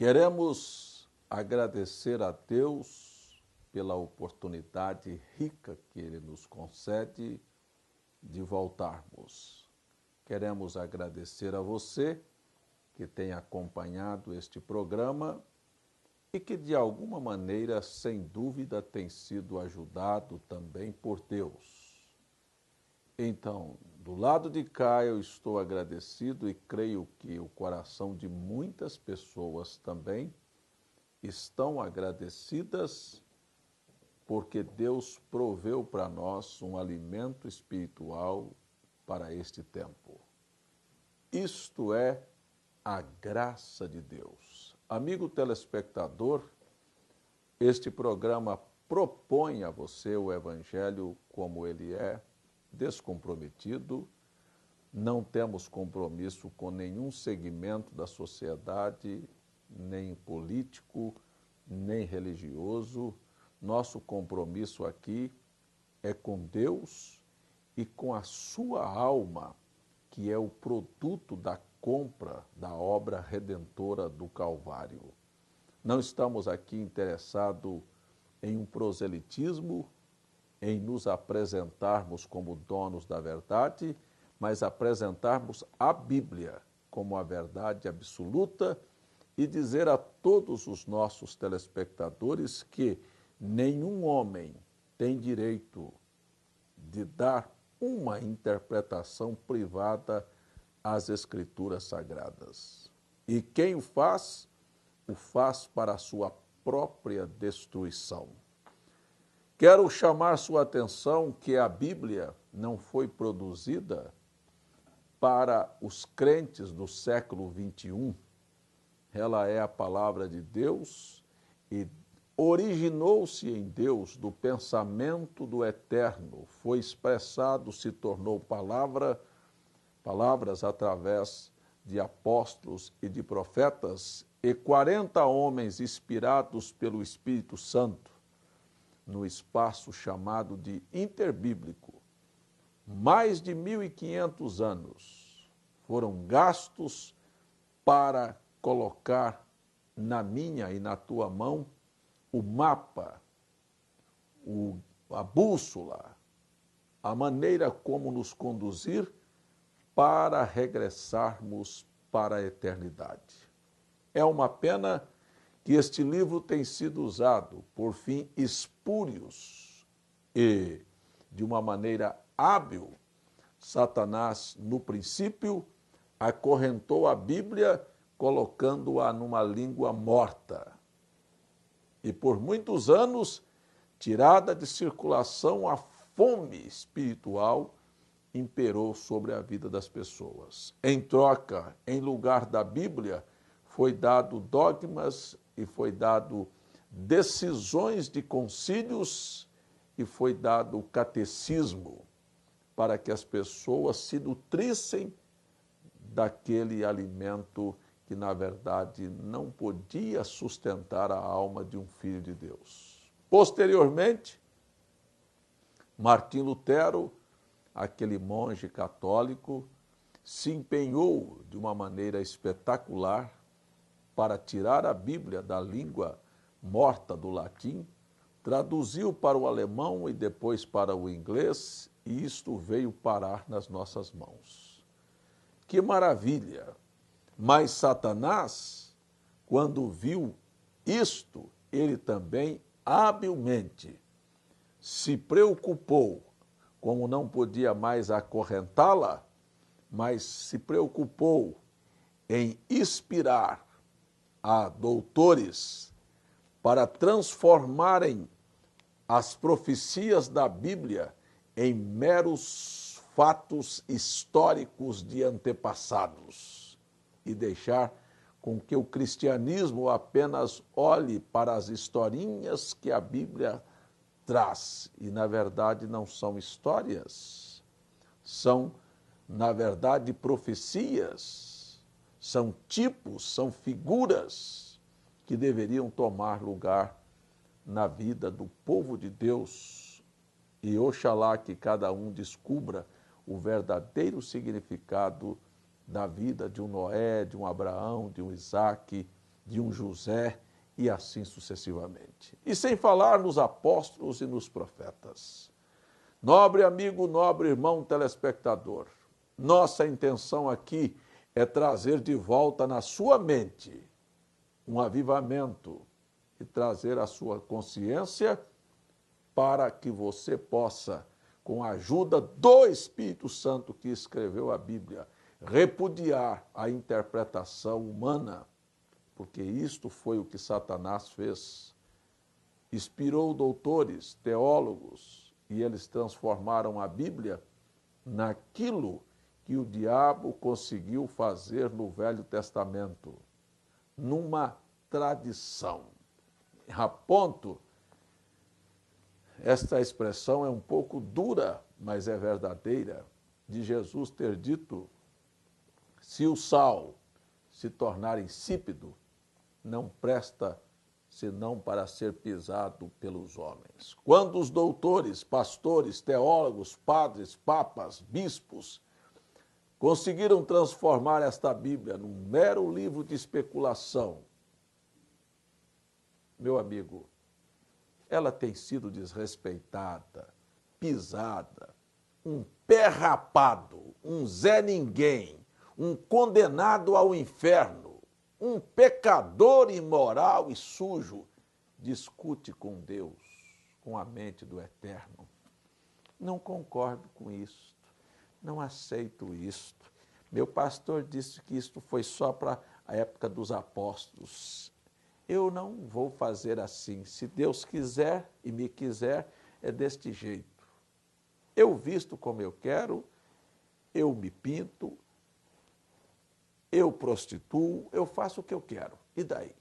Queremos agradecer a Deus pela oportunidade rica que Ele nos concede de voltarmos. Queremos agradecer a você que tem acompanhado este programa e que, de alguma maneira, sem dúvida, tem sido ajudado também por Deus. Então, do lado de cá, eu estou agradecido e creio que o coração de muitas pessoas também estão agradecidas porque Deus proveu para nós um alimento espiritual para este tempo. Isto é a graça de Deus. Amigo telespectador, este programa propõe a você o Evangelho como ele é, descomprometido, não temos compromisso com nenhum segmento da sociedade, nem político, nem religioso. Nosso compromisso aqui é com Deus e com a sua alma, que é o produto da compra da obra redentora do Calvário. Não estamos aqui interessados em um proselitismo, em nos apresentarmos como donos da verdade, mas apresentarmos a Bíblia como a verdade absoluta e dizer a todos os nossos telespectadores que nenhum homem tem direito de dar uma interpretação privada às Escrituras Sagradas. E quem o faz para a sua própria destruição. Quero chamar sua atenção que a Bíblia não foi produzida para os crentes do século XXI. Ela é a palavra de Deus e originou-se em Deus do pensamento do eterno, foi expressado, se tornou palavras através de apóstolos e de profetas e 40 homens inspirados pelo Espírito Santo no espaço chamado de interbíblico. Mais de 1.500 anos foram gastos para colocar na minha e na tua mão o mapa, a bússola, a maneira como nos conduzir para regressarmos para a eternidade. É uma pena que este livro tem sido usado por fins espúrios e, de uma maneira hábil, Satanás, no princípio, acorrentou a Bíblia colocando-a numa língua morta. E por muitos anos, tirada de circulação, a fome espiritual imperou sobre a vida das pessoas. Em troca, em lugar da Bíblia, foi dado dogmas e foi dado decisões de concílios e foi dado o catecismo para que as pessoas se nutrissem daquele alimento que, na verdade, não podia sustentar a alma de um filho de Deus. Posteriormente, Martim Lutero, aquele monge católico, se empenhou de uma maneira espetacular para tirar a Bíblia da língua morta do latim, traduziu para o alemão e depois para o inglês, e isto veio parar nas nossas mãos. Que maravilha! Mas Satanás, quando viu isto, ele também habilmente se preocupou, como não podia mais acorrentá-la, mas se preocupou em inspirar a doutores para transformarem as profecias da Bíblia em meros fatos históricos de antepassados e deixar com que o cristianismo apenas olhe para as historinhas que a Bíblia traz. E, na verdade, não são histórias, são, na verdade, profecias, são tipos, são figuras que deveriam tomar lugar na vida do povo de Deus. E oxalá que cada um descubra o verdadeiro significado da vida de um Noé, de um Abraão, de um Isaque, de um José e assim sucessivamente. E sem falar nos apóstolos e nos profetas. Nobre amigo, nobre irmão telespectador, nossa intenção aqui é trazer de volta na sua mente um avivamento e trazer a sua consciência para que você possa, com a ajuda do Espírito Santo que escreveu a Bíblia, repudiar a interpretação humana, porque isto foi o que Satanás fez. Inspirou doutores, teólogos, e eles transformaram a Bíblia naquilo que o diabo conseguiu fazer no Velho Testamento, numa tradição. A ponto, esta expressão é um pouco dura, mas é verdadeira, de Jesus ter dito: se o sal se tornar insípido, não presta senão para ser pisado pelos homens. Quando os doutores, pastores, teólogos, padres, papas, bispos conseguiram transformar esta Bíblia num mero livro de especulação, meu amigo, ela tem sido desrespeitada, pisada, um pé rapado, um Zé Ninguém, um condenado ao inferno, um pecador imoral e sujo, discute com Deus, com a mente do Eterno. Não concordo com isto, não aceito isto. Meu pastor disse que isto foi só para a época dos apóstolos. Eu não vou fazer assim. Se Deus quiser e me quiser, é deste jeito. Eu visto como eu quero, eu me pinto, eu prostituo, eu faço o que eu quero. E daí?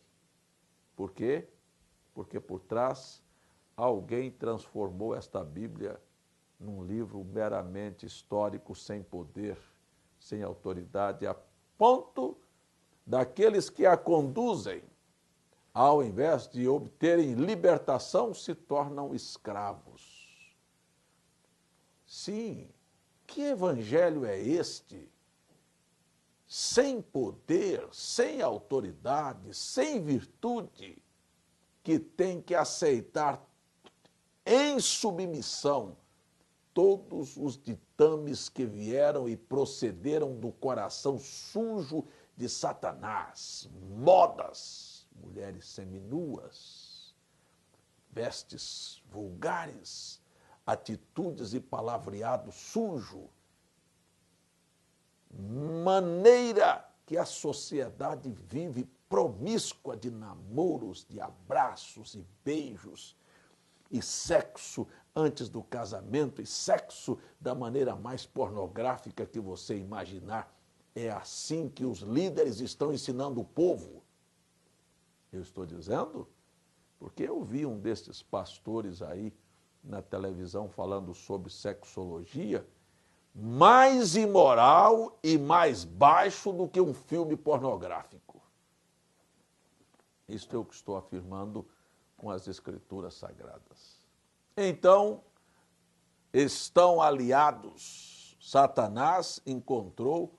Por quê? Porque por trás alguém transformou esta Bíblia num livro meramente histórico, sem poder, sem autoridade, a ponto daqueles que a conduzem, ao invés de obterem libertação, se tornam escravos. Sim, que evangelho é este? Sem poder, sem autoridade, sem virtude, que tem que aceitar em submissão todos os ditames que vieram e procederam do coração sujo de Satanás, modas, mulheres seminuas, vestes vulgares, atitudes e palavreado sujo, maneira que a sociedade vive promíscua de namoros, de abraços e beijos, e sexo antes do casamento, e sexo da maneira mais pornográfica que você imaginar. É assim que os líderes estão ensinando o povo. Eu estou dizendo porque eu vi um destes pastores aí na televisão falando sobre sexologia, mais imoral e mais baixo do que um filme pornográfico. Isto é o que estou afirmando com as Escrituras Sagradas. Então, estão aliados. Satanás encontrou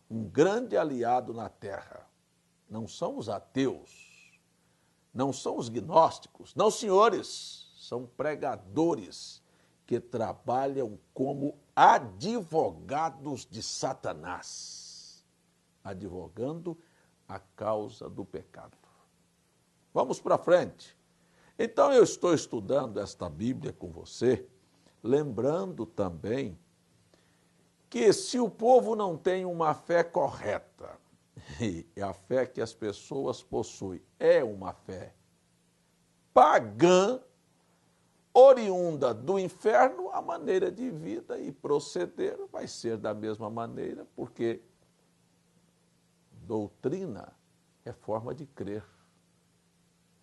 um grande aliado na terra. Não são os ateus, não são os gnósticos, não, senhores, são pregadores que trabalham como advogados de Satanás, advogando a causa do pecado. Vamos para frente. Então, eu estou estudando esta Bíblia com você, lembrando também que se o povo não tem uma fé correta, e a fé que as pessoas possuem é uma fé pagã, oriunda do inferno, a maneira de vida e proceder vai ser da mesma maneira, porque doutrina é forma de crer.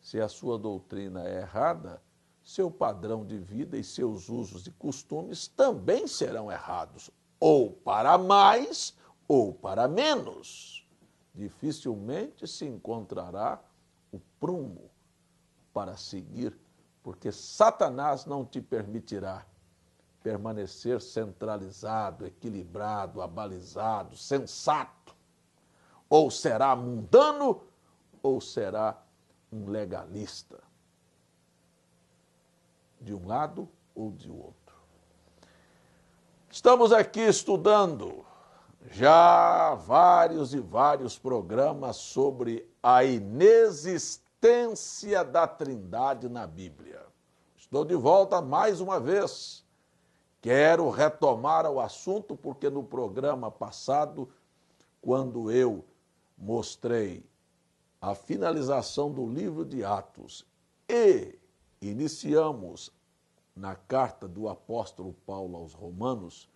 Se a sua doutrina é errada, seu padrão de vida e seus usos e costumes também serão errados, ou para mais ou para menos. Dificilmente se encontrará o prumo para seguir, porque Satanás não te permitirá permanecer centralizado, equilibrado, abalizado, sensato. Ou será mundano, ou será um legalista? De um lado ou de outro? Estamos aqui estudando já vários e vários programas sobre a inexistência da Trindade na Bíblia. Estou de volta mais uma vez. Quero retomar o assunto porque no programa passado, quando eu mostrei a finalização do livro de Atos e iniciamos na carta do apóstolo Paulo aos Romanos,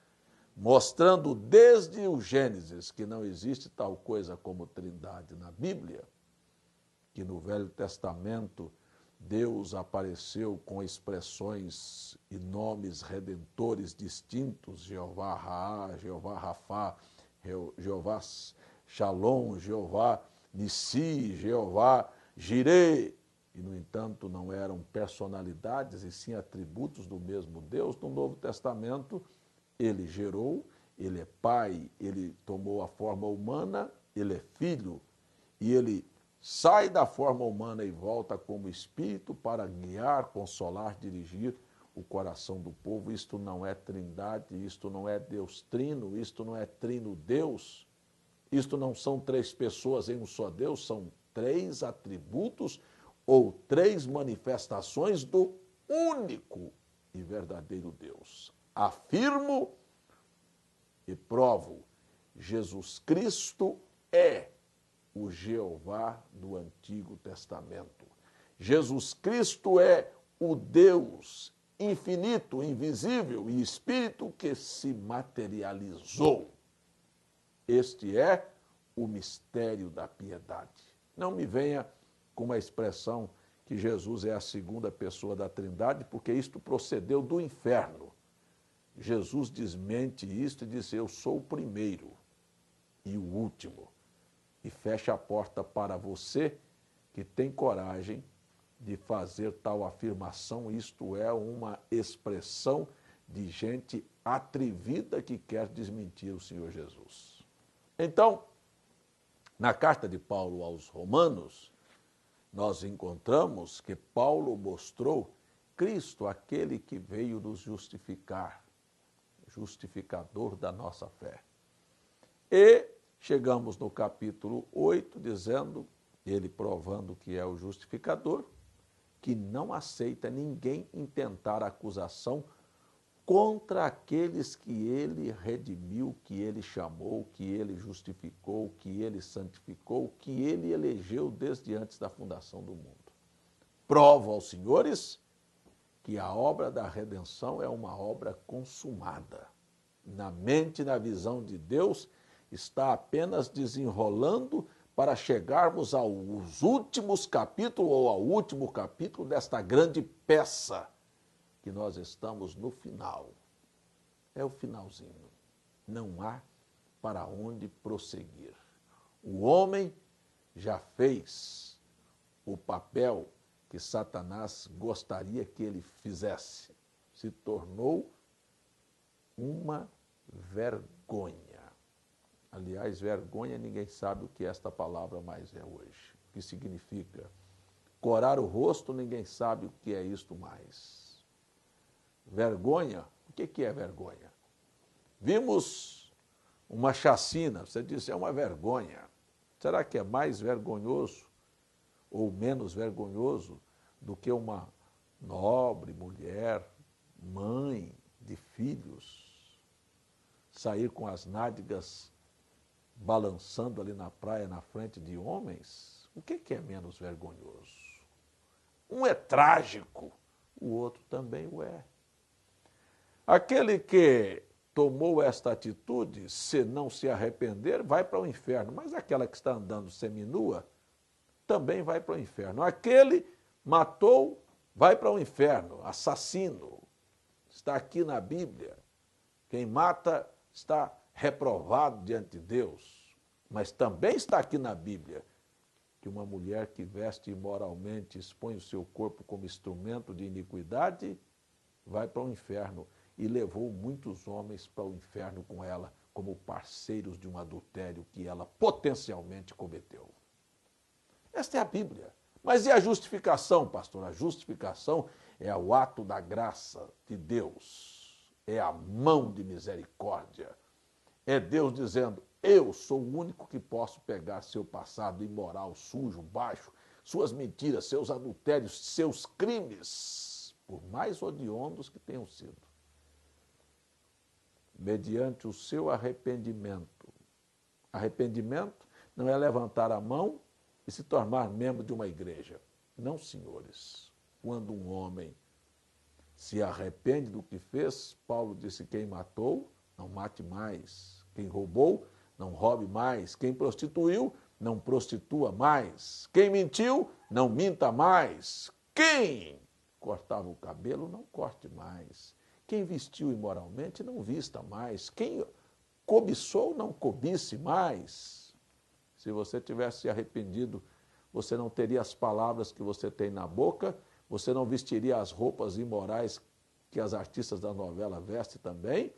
mostrando desde o Gênesis que não existe tal coisa como Trindade na Bíblia, que no Velho Testamento Deus apareceu com expressões e nomes redentores distintos, Jeová Raá, Jeová Rafá, Jeová Shalom, Jeová Nissi, Jeová Jireh, e, no entanto, não eram personalidades, e sim atributos do mesmo Deus. No Novo Testamento, ele gerou, ele é pai, ele tomou a forma humana, ele é filho, e ele sai da forma humana e volta como espírito para guiar, consolar, dirigir o coração do povo. Isto não é trindade, isto não é Deus trino, isto não é trino Deus, isto não são três pessoas em um só Deus, são três atributos ou três manifestações do único e verdadeiro Deus. Afirmo e provo, Jesus Cristo é o Jeová do Antigo Testamento. Jesus Cristo é o Deus infinito, invisível e Espírito que se materializou. Este é o mistério da piedade. Não me venha com uma expressão que Jesus é a segunda pessoa da Trindade, porque isto procedeu do inferno. Jesus desmente isto e diz: eu sou o primeiro e o último. E fecha a porta para você que tem coragem de fazer tal afirmação. Isto é uma expressão de gente atrevida que quer desmentir o Senhor Jesus. Então, na carta de Paulo aos Romanos, nós encontramos que Paulo mostrou Cristo, aquele que veio nos justificar, justificador da nossa fé. E chegamos no capítulo 8, dizendo, ele provando que é o justificador, que não aceita ninguém intentar acusação contra aqueles que ele redimiu, que ele chamou, que ele justificou, que ele santificou, que ele elegeu desde antes da fundação do mundo. Provo aos senhores que a obra da redenção é uma obra consumada. Na mente e na visão de Deus, está apenas desenrolando para chegarmos aos últimos capítulos ou ao último capítulo desta grande peça que nós estamos no final. É o finalzinho. Não há para onde prosseguir. O homem já fez o papel que Satanás gostaria que ele fizesse. Se tornou uma vergonha. Aliás, vergonha, ninguém sabe o que esta palavra mais é hoje. O que significa? Corar o rosto, ninguém sabe o que é isto mais. Vergonha, o que é vergonha? Vimos uma chacina, você disse, é uma vergonha. Será que é mais vergonhoso ou menos vergonhoso do que uma nobre mulher, mãe de filhos, sair com as nádegas balançando ali na praia na frente de homens? O que é menos vergonhoso? Um é trágico, o outro também o é. Aquele que tomou esta atitude, se não se arrepender, vai para o inferno. Mas aquela que está andando seminua também vai para o inferno. Aquele matou, vai para o inferno. Assassino. Está aqui na Bíblia. Quem mata está reprovado diante de Deus. Mas também está aqui na Bíblia que uma mulher que veste imoralmente, expõe o seu corpo como instrumento de iniquidade, vai para o inferno. E levou muitos homens para o inferno com ela, como parceiros de um adultério que ela potencialmente cometeu. Esta é a Bíblia. Mas e a justificação, pastor? A justificação é o ato da graça de Deus. É a mão de misericórdia. É Deus dizendo, eu sou o único que posso pegar seu passado imoral, sujo, baixo, suas mentiras, seus adultérios, seus crimes, por mais hediondos que tenham sido, mediante o seu arrependimento. Arrependimento não é levantar a mão e se tornar membro de uma igreja. Não, senhores. Quando um homem se arrepende do que fez, Paulo disse, quem matou, não mate mais. Quem roubou, não roube mais. Quem prostituiu, não prostitua mais. Quem mentiu, não minta mais. Quem cortava o cabelo, não corte mais. Quem vestiu imoralmente, não vista mais. Quem cobiçou, não cobice mais. Se você tivesse se arrependido, você não teria as palavras que você tem na boca, você não vestiria as roupas imorais que as artistas da novela vestem também,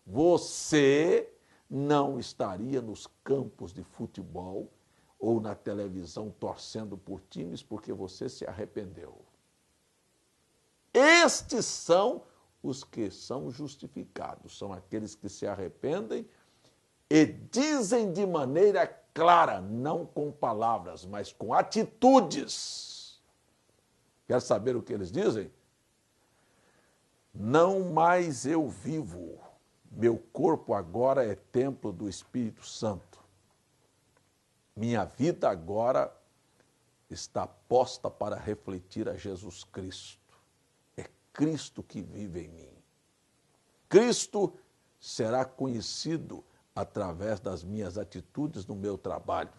você não estaria nos campos de futebol ou na televisão torcendo por times porque você se arrependeu. Estes são os que são justificados, são aqueles que se arrependem e dizem de maneira clara, não com palavras, mas com atitudes. Quer saber o que eles dizem? Não mais eu vivo, meu corpo agora é templo do Espírito Santo. Minha vida agora está posta para refletir a Jesus Cristo. É Cristo que vive em mim. Cristo será conhecido através das minhas atitudes no meu trabalho,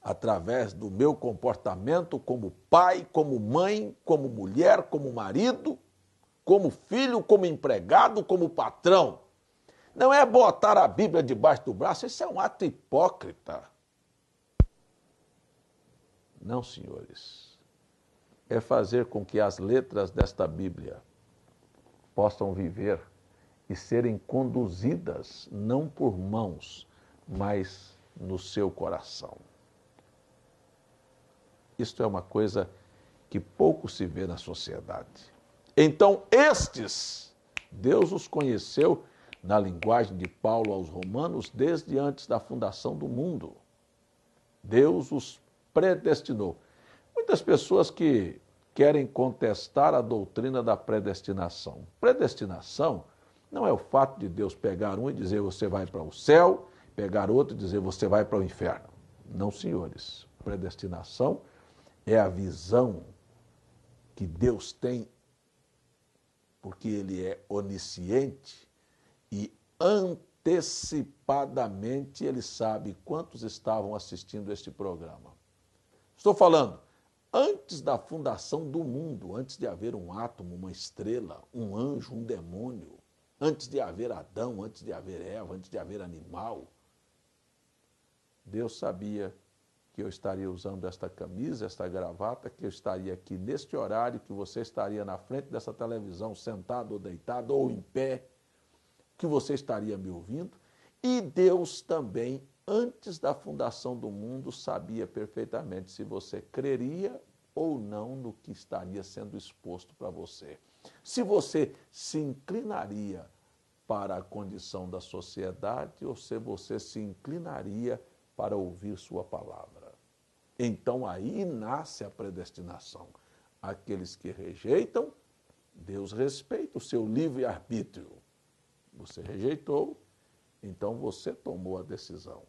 através do meu comportamento como pai, como mãe, como mulher, como marido, como filho, como empregado, como patrão. Não é botar a Bíblia debaixo do braço, isso é um ato hipócrita. Não, senhores. É fazer com que as letras desta Bíblia possam viver e serem conduzidas não por mãos, mas no seu coração. Isto é uma coisa que pouco se vê na sociedade. Então, estes, Deus os conheceu na linguagem de Paulo aos Romanos desde antes da fundação do mundo. Deus os predestinou. Muitas pessoas que querem contestar a doutrina da predestinação. Predestinação não é o fato de Deus pegar um e dizer você vai para o céu, pegar outro e dizer você vai para o inferno. Não, senhores. Predestinação é a visão que Deus tem, porque Ele é onisciente e antecipadamente Ele sabe quantos estavam assistindo este programa. Estou falando, antes da fundação do mundo, antes de haver um átomo, uma estrela, um anjo, um demônio, antes de haver Adão, antes de haver Eva, antes de haver animal, Deus sabia que eu estaria usando esta camisa, esta gravata, que eu estaria aqui neste horário, que você estaria na frente dessa televisão, sentado ou deitado ou em pé, que você estaria me ouvindo. E Deus também, antes da fundação do mundo, sabia perfeitamente se você creria ou não no que estaria sendo exposto para você. Se você se inclinaria para a condição da sociedade ou se você se inclinaria para ouvir sua palavra. Então aí nasce a predestinação. Aqueles que rejeitam, Deus respeita o seu livre-arbítrio. Você rejeitou, então você tomou a decisão.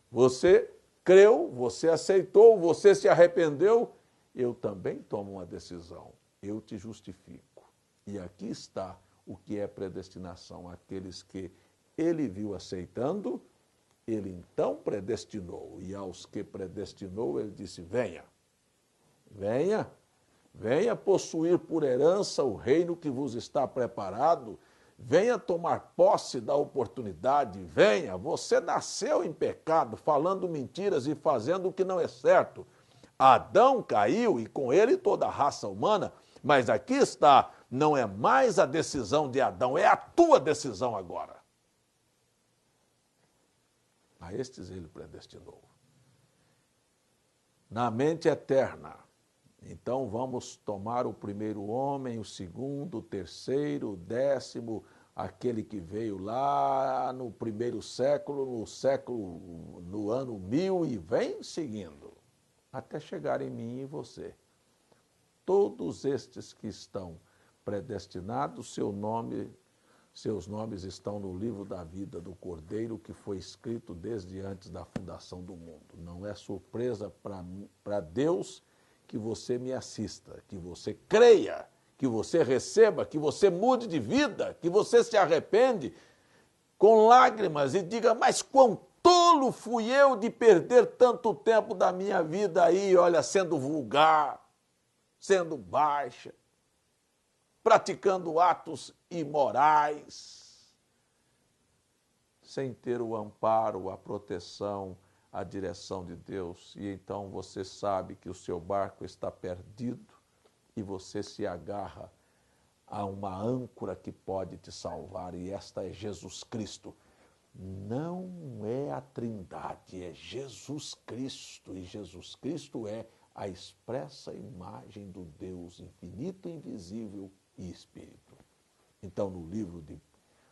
Você creu, você aceitou, você se arrependeu, eu também tomo uma decisão. Eu te justifico. E aqui está o que é predestinação. Aqueles que ele viu aceitando, ele então predestinou. E aos que predestinou, ele disse, venha, venha, venha possuir por herança o reino que vos está preparado, venha tomar posse da oportunidade, venha, você nasceu em pecado, falando mentiras e fazendo o que não é certo. Adão caiu e com ele toda a raça humana, mas aqui está, não é mais a decisão de Adão, é a tua decisão agora. A estes ele predestinou. na mente eterna. Então vamos tomar o primeiro homem, o segundo, o terceiro, o 10º, aquele que veio lá no primeiro século, no ano 1000 e vem seguindo, até chegar em mim e você. Todos estes que estão predestinados, seus nomes estão no livro da vida do Cordeiro, que foi escrito desde antes da fundação do mundo. Não é surpresa para Deus que você me assista, que você creia, que você receba, que você mude de vida, que você se arrepende com lágrimas e diga, mas quão tolo fui eu de perder tanto tempo da minha vida aí, olha, sendo vulgar, sendo baixa, praticando atos imorais, sem ter o amparo, a proteção, a direção de Deus. E então você sabe que o seu barco está perdido e você se agarra a uma âncora que pode te salvar, e esta é Jesus Cristo. Não é a Trindade, é Jesus Cristo, e Jesus Cristo é a expressa imagem do Deus infinito, invisível e Espírito. Então, no livro de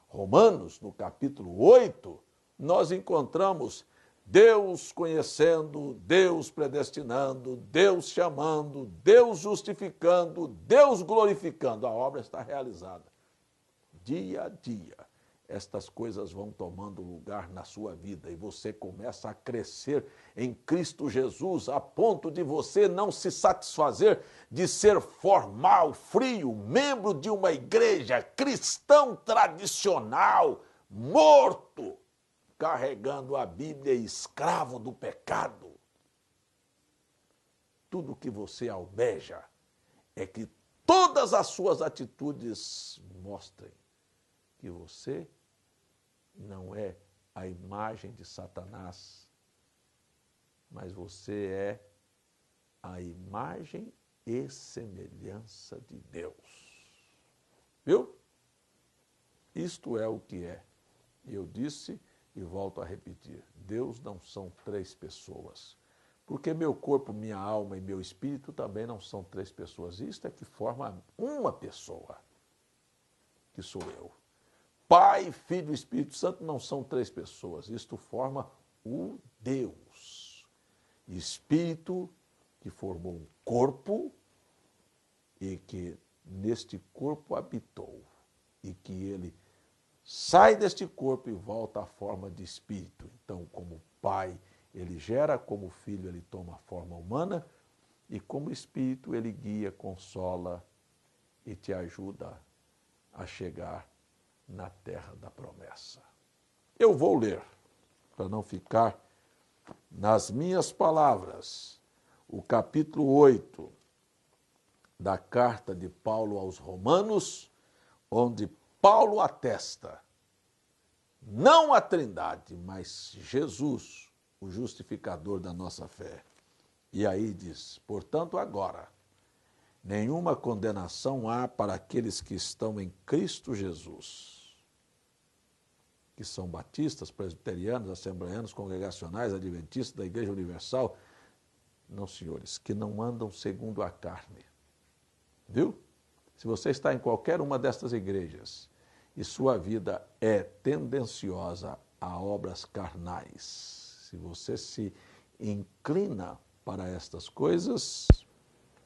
Romanos, no capítulo 8, nós encontramos Deus conhecendo, Deus predestinando, Deus chamando, Deus justificando, Deus glorificando. A obra está realizada. Dia a dia, estas coisas vão tomando lugar na sua vida e você começa a crescer em Cristo Jesus, a ponto de você não se satisfazer de ser formal, frio, membro de uma igreja, cristão tradicional, morto, carregando a Bíblia e escravo do pecado. Tudo que você almeja é que todas as suas atitudes mostrem que você não é a imagem de Satanás, mas você é a imagem e semelhança de Deus. Viu? Isto é o que é. E eu disse e volto a repetir, Deus não são 3 pessoas, porque meu corpo, minha alma e meu espírito também não são 3 pessoas. Isto é que forma uma pessoa, que sou eu. Pai, Filho e Espírito Santo não são 3 pessoas, isto forma o Deus. Espírito que formou um corpo e que neste corpo habitou, e que ele sai deste corpo e volta à forma de espírito. Então, como pai, ele gera, como filho, ele toma a forma humana, e como espírito, ele guia, consola e te ajuda a chegar na terra da promessa. Eu vou ler, para não ficar nas minhas palavras, o capítulo 8 da carta de Paulo aos Romanos, onde Paulo atesta não a Trindade, mas Jesus, o justificador da nossa fé. E aí diz, portanto, agora, nenhuma condenação há para aqueles que estão em Cristo Jesus, que são batistas, presbiterianos, assembleanos, congregacionais, adventistas da Igreja Universal. Não, senhores, que não andam segundo a carne. Viu? Se você está em qualquer uma destas igrejas e sua vida é tendenciosa a obras carnais, se você se inclina para estas coisas,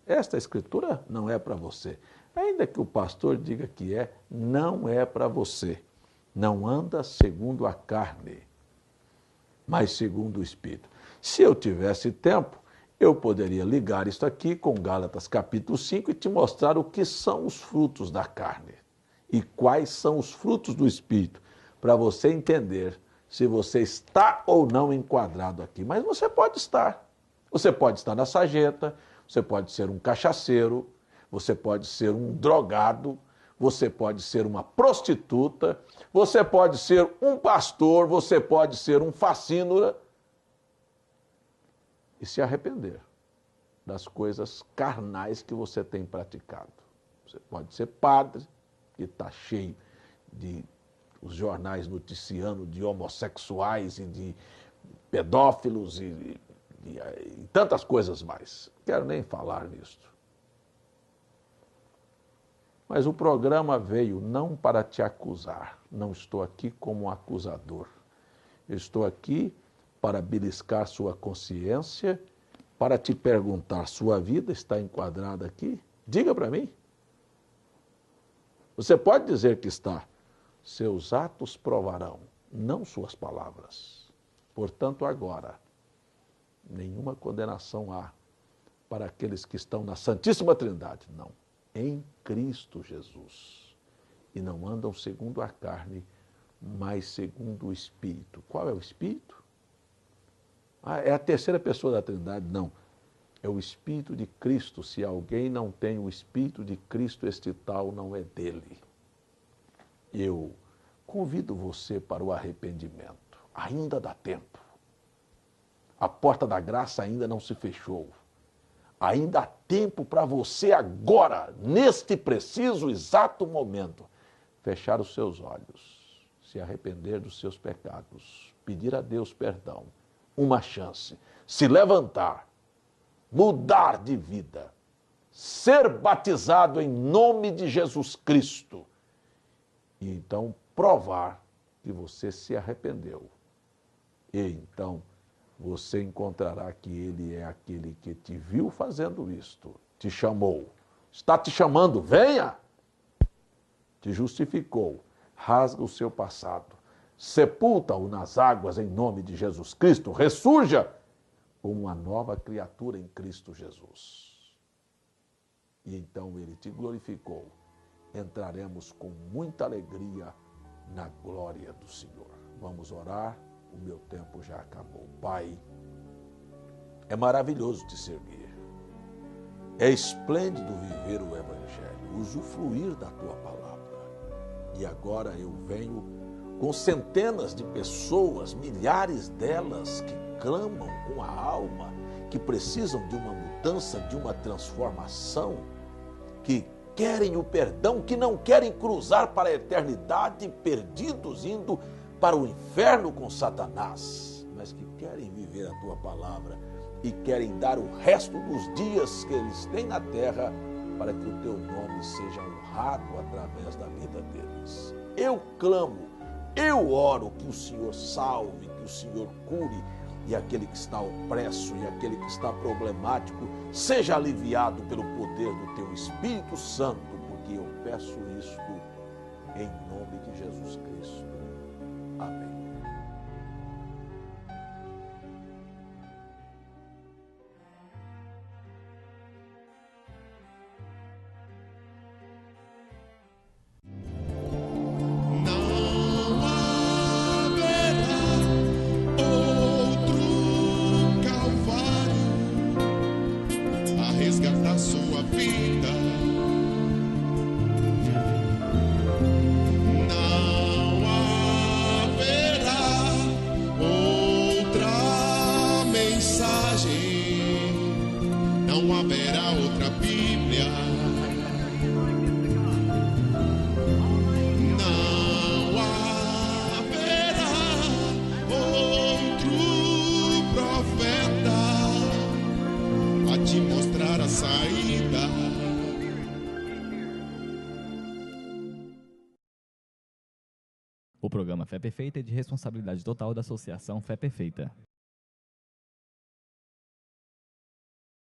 esta escritura não é para você. Ainda que o pastor diga que é, não é para você. Não anda segundo a carne, mas segundo o Espírito. Se eu tivesse tempo, eu poderia ligar isso aqui com Gálatas capítulo 5 e te mostrar o que são os frutos da carne e quais são os frutos do Espírito, para você entender se você está ou não enquadrado aqui. Mas você pode estar. Você pode estar na sarjeta, você pode ser um cachaceiro, você pode ser um drogado, você pode ser uma prostituta, você pode ser um pastor, você pode ser um facínora e se arrepender das coisas carnais que você tem praticado. Você pode ser padre, que está cheio de os jornais noticiando de homossexuais e de pedófilos e e tantas coisas mais. Quero nem falar nisso. Mas o programa veio não para te acusar. Não estou aqui como um acusador. Eu estou aqui para beliscar sua consciência, para te perguntar, sua vida está enquadrada aqui? Diga para mim. Você pode dizer que está. Seus atos provarão, não suas palavras. Portanto, agora, nenhuma condenação há para aqueles que estão na Santíssima Trindade. Não. Em Cristo Jesus. E não andam segundo a carne, mas segundo o Espírito. Qual é o Espírito? É a terceira pessoa da Trindade? Não. É o Espírito de Cristo. Se alguém não tem o Espírito de Cristo, este tal não é dele. Eu convido você para o arrependimento. Ainda dá tempo. A porta da graça ainda não se fechou. Ainda há tempo para você agora, neste preciso exato momento, fechar os seus olhos, se arrepender dos seus pecados, pedir a Deus perdão, uma chance, se levantar, mudar de vida, ser batizado em nome de Jesus Cristo e então provar que você se arrependeu. E então você encontrará que Ele é aquele que te viu fazendo isto, te chamou, está te chamando, venha! Te justificou, rasga o seu passado, sepulta-o nas águas em nome de Jesus Cristo, ressurja como uma nova criatura em Cristo Jesus. E então Ele te glorificou, entraremos com muita alegria na glória do Senhor. Vamos orar. O meu tempo já acabou. Pai, é maravilhoso te servir. É esplêndido viver o Evangelho, usufruir da Tua palavra. E agora eu venho com centenas de pessoas, milhares delas que clamam com a alma, que precisam de uma mudança, de uma transformação, que querem o perdão, que não querem cruzar para a eternidade perdidos, indo para o inferno com Satanás, mas que querem viver a Tua palavra e querem dar o resto dos dias que eles têm na terra para que o Teu nome seja honrado através da vida deles. Eu clamo, eu oro que o Senhor salve, que o Senhor cure, e aquele que está opresso e aquele que está problemático seja aliviado pelo poder do Teu Espírito Santo, porque eu peço isto em nome de Jesus Cristo. Amém. Resgatar sua vida. Não haverá outra mensagem, não haverá outra Bíblia, não haverá outro profeta a te mostrar a saída. O programa Fé Perfeita é de responsabilidade total da Associação Fé Perfeita.